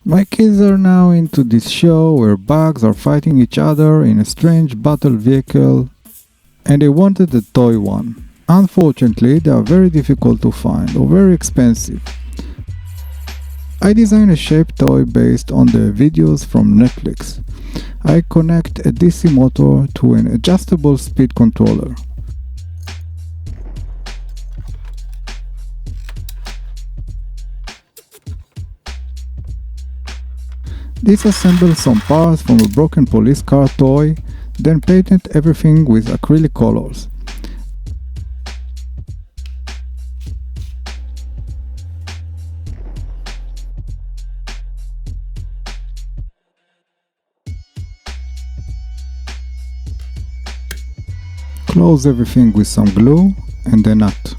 My kids are now into this show where bugs are fighting each other in a strange battle vehicle, and they wanted a toy one. Unfortunately, they are very difficult to find or very expensive. I designed a shape toy based on the videos from Netflix. I connect a DC motor to an adjustable speed controller. Disassemble some parts from a broken police car toy, then painted everything with acrylic colors. Close everything with some glue and a nut.